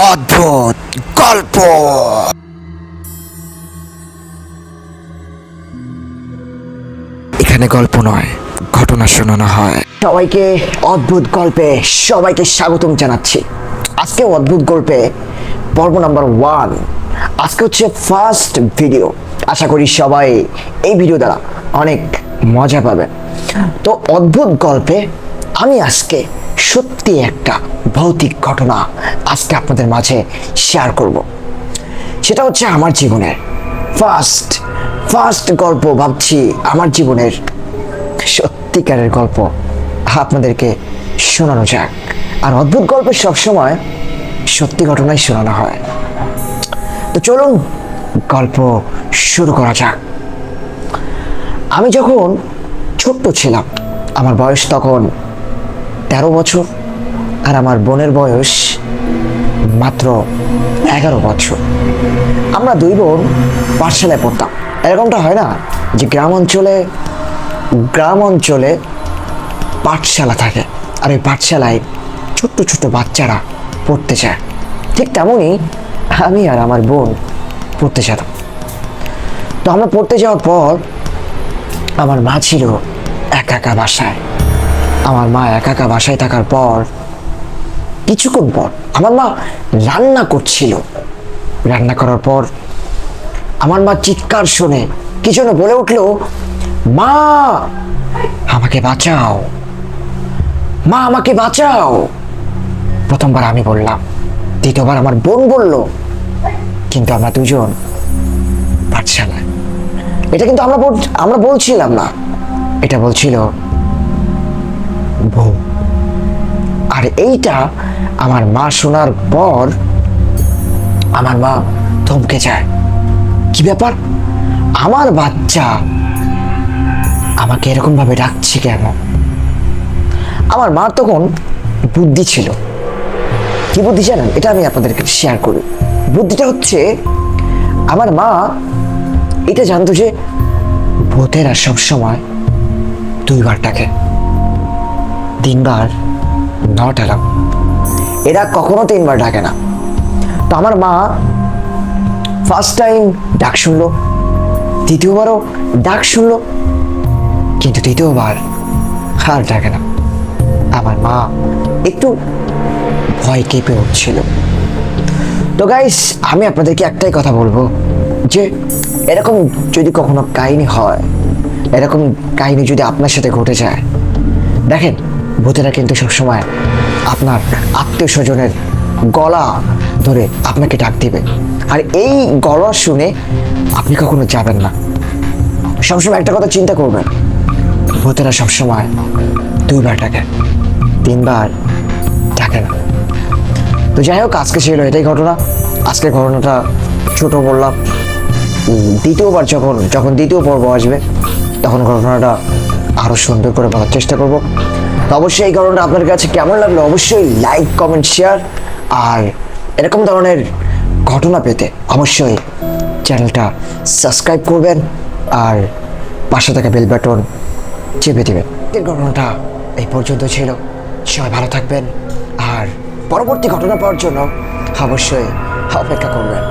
অদ্ভুত গল্প। এখানে গল্প নয়, ঘটনা শোনানো হয়। সবাইকে অদ্ভুত গল্পে সবাইকে স্বাগতম জানাচ্ছি। আজকে অদ্ভুত গল্পে পর্ব নাম্বার 1। আজকে হচ্ছে ফার্স্ট ভিডিও। আশা করি সবাই এই ভিডিও দ্বারা অনেক মজা পাবে। তো অদ্ভুত গল্পে আমি আজকে সত্যি একটা ভৌতিক ঘটনা আজকে আপনাদের মাঝে শেয়ার করব। সেটা হচ্ছে আমার জীবনের ফার্স্ট গল্প। ভাবছি আমার জীবনের সত্যিকারের গল্প আপনাদেরকে শোনানো যাক। আর অদ্ভুত গল্পে সবসময় সত্যি ঘটনাই শোনানো হয়। তো চলুন গল্প শুরু করা যাক। আমি যখন ছোট্ট ছিলাম, আমার বয়স তখন 13 বছর, আর আমার বোনের বয়স মাত্র 11 বছর। আমরা দুই বোন পাঠশালায় পড়তাম। এরকমটা হয় না যে গ্রাম অঞ্চলে পাঠশালা থাকে, আর ওই পাঠশালায় ছোট্ট ছোট্ট বাচ্চারা পড়তে যায়। ঠিক তেমনই আমি আর আমার বোন পড়তে যেতাম। তো আমরা পড়তে যাওয়ার পর আমার মা ছিল একা বাসায়। আমার মা একা বাসায় থাকার পর কিছুক্ষণ পর আমার মা রান্না করছিল। রান্না করার পর আমার মা চিৎকার শুনে কি যেন বলে উঠল, মা আমাকে বাঁচাও, মা আমাকে বাঁচাও। প্রথমবার আমি বললাম, দ্বিতীয়বার আমার বোন বলল, কিন্তু আমরা দুজন পাঠশালায়। এটা কিন্তু আমরা বলছিলাম না, এটা বলছিল বউ। আর এইটা আমার মা শোনার পর আমার মা থমকে যায়। কি ব্যাপার, আমার বাচ্চা আমাকে এরকম ভাবে ডাকছে কেন? আমার মার তখন বুদ্ধি ছিল। কি বুদ্ধি জানেন? এটা আমি আপনাদেরকে শেয়ার করি। বুদ্ধিটা হচ্ছে, আমার মা এটা জানতো যে ভূতেরা সবসময় 2 বার ডাকে, 3 বার নট অ্যালাউ। এরা কখনো 3 বার ডাকে না। তো আমার মা ফার্স্ট টাইম ডাক শুনলো, দ্বিতীয়বারও ডাক শুনলো, কিন্তু তৃতীয়বার আর ডাকে না। আমার মা একটু ভয় কেঁপে উঠছিল। তো গাইস, আমি আপনাদেরকে একটাই কথা বলবো যে এরকম যদি কখনো কাহিনী হয়, এরকম কাহিনী যদি আপনার সাথে ঘটে যায়, দেখেন ভূতেরা কিন্তু সবসময় আপনার আত্মীয় স্বজনের গলা ধরে আপনাকে ডাক দিবে। আর এই গলা শুনে আপনি কখনো যাবেন না। সবসময় একটা কথা চিন্তা করবেন, ভূতেরা সবসময় 2 বার ডাকে, 3 বার ডাকে না। তো যাই হোক, আজকে ছিল এটাই ঘটনা। আজকের ঘটনাটা ছোট বললাম। দ্বিতীয়বার যখন দ্বিতীয় পর্ব আসবে, তখন ঘটনাটা আরো সুন্দর করে বলার চেষ্টা করব। তো অবশ্যই এই ঘটনাটা আপনার কাছে কেমন লাগলো অবশ্যই লাইক, কমেন্ট, শেয়ার। আর এরকম ধরনের ঘটনা পেতে অবশ্যই চ্যানেলটা সাবস্ক্রাইব করবেন আর পাশে থাকা বেল বাটন চেপে দেবেন। এই ঘটনাটা এই পর্যন্ত ছিল। সবাই ভালো থাকবেন আর পরবর্তী ঘটনা পাওয়ার জন্য অবশ্যই অপেক্ষা করবেন।